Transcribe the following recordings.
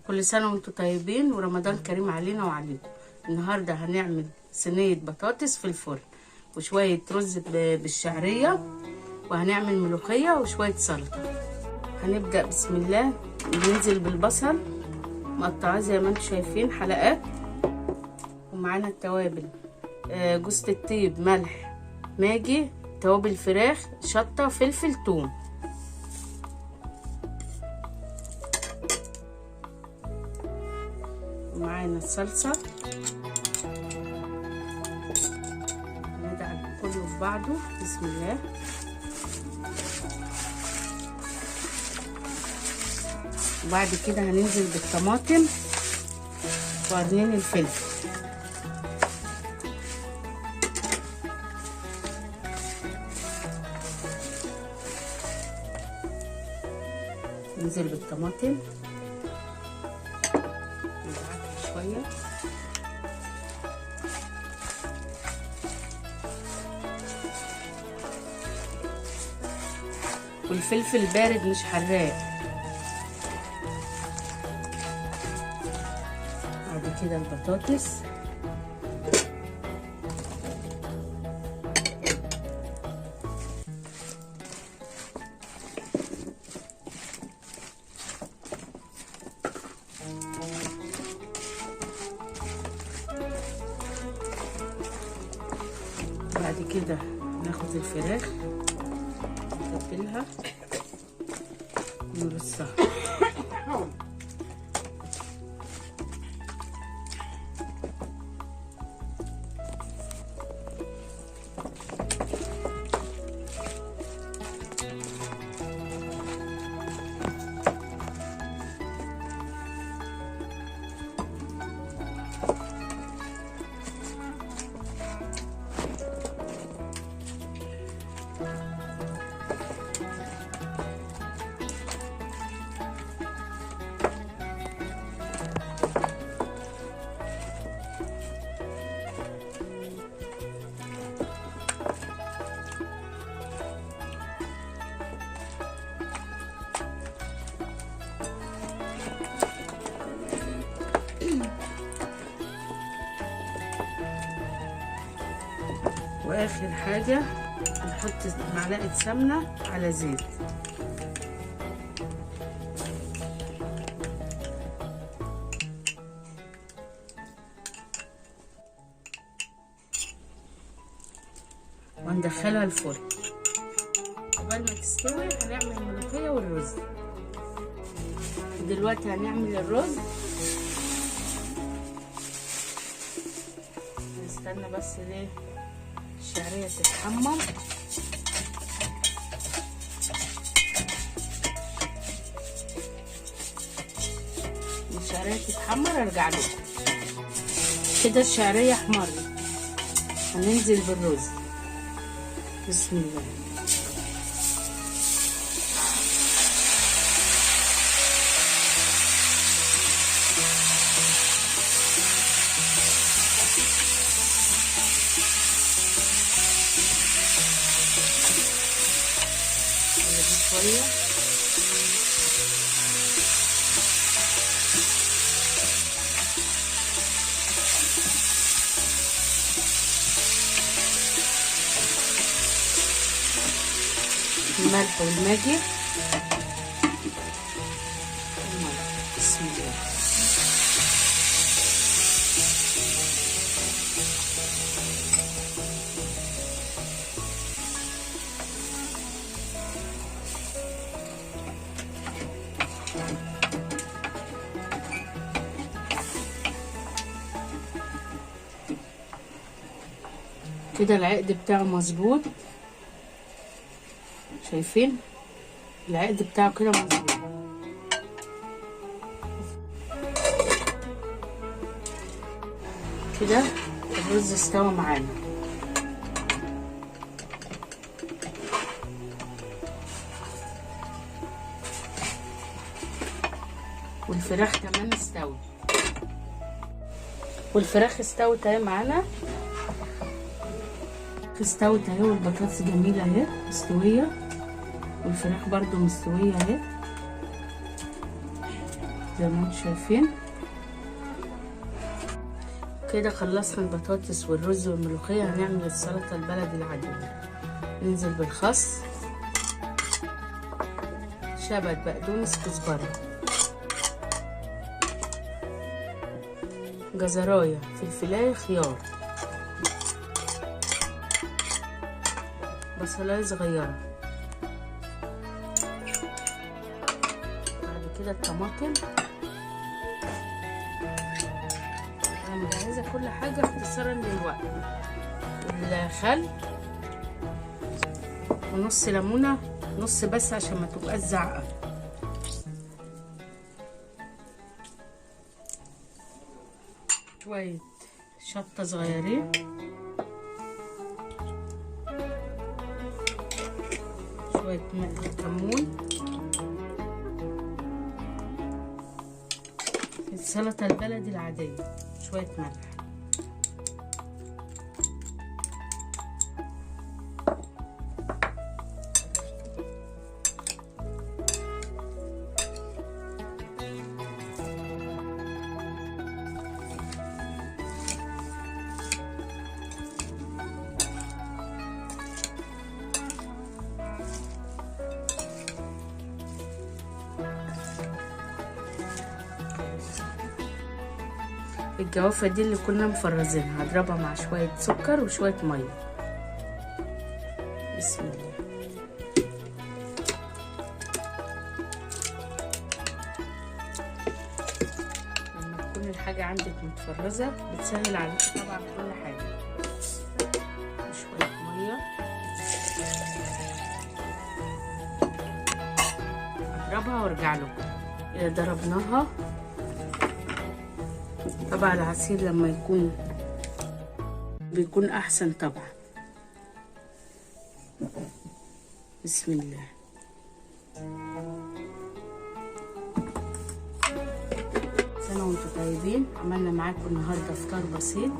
كل سنة وانتم طيبين ورمضان كريم علينا وعليكم. النهاردة هنعمل صينية بطاطس في الفرن وشوية رز بالشعرية، وهنعمل ملوخية وشوية سلطة. هنبدأ بسم الله. ننزل بالبصل مقطعاه زي ما انتم شايفين حلقات، ومعانا التوابل جوز الطيب، ملح، ماجي، توابل فراخ، شطة، فلفل، ثوم. ومعانا الصلصة. ندعك كله في بعضه بسم الله. وبعد كده هننزل بالطماطم وقرنين الفلفل. ننزل بالطماطم ندعكها شويه. والفلفل بارد مش حراق. بعد كده البطاطس. بعد كده ناخد الفراخ نتبلها ونرصها. واخر حاجة نحط معلقة سمنة على زيت. وندخلها الفرن. قبل ما تستوي هنعمل الملوخية والرز. دلوقتي هنعمل الرز. نستنى بس ليه الشعرية تتحمر. الشعرية تتحمر ارجع لكم. كده الشعرية احمرت. هننزل بالرز بسم الله. شوية الملح والماجي. بسم الله. كده العقد بتاعه مظبوط. شايفين العقد بتاعه كده مظبوط. كده الرز استوى معانا. والفراخ كمان استوت. والفراخ استوت اهي معانا. استوت اهي، والبطاطس جميله اهي مستويه، والفراخ برضو مستويه اهي. زي ما انتم شايفين كده. خلصنا البطاطس والرز والملوخيه. هنعمل السلطه البلدي العاديه. ننزل بالخس، شبت، بقدونس، كزبره، جزرايه، فلفلايه، خيار، بصلايه صغيره. بعد كده الطماطم. انا مجهزه كل حاجه اختصارا للوقت. والخل ونص ليمونه، نص بس عشان ما تبقاش زعقه. شويه شطه صغيرين، شويه كمون. السلطه البلدي العاديه شويه ملح. الجوافة دي اللي كنا مفرزينها هضربها مع شوية سكر وشوية مية. بسم الله. لما تكون الحاجة عندك متفرزة بتسهل عليكي طبعا كل حاجة. شوية مية، اضربها وارجع لكم. كده ضربناها. طبعا العصير لما بيكون احسن طبعا. بسم الله. سنة وانتم طيبين. عملنا معاكم النهارده فطار بسيط.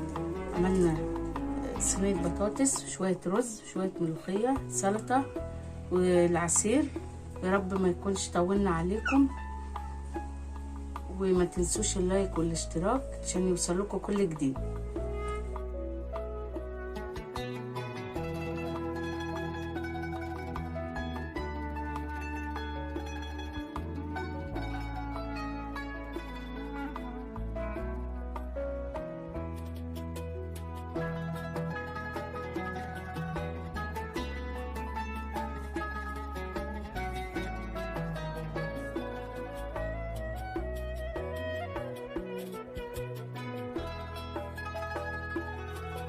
عملنا صينية بطاطس، شوية رز، شوية ملوخية، سلطة، والعصير. يا رب ما يكونش طولنا عليكم، وما تنسوش اللايك والاشتراك عشان يوصلكوا كل جديد.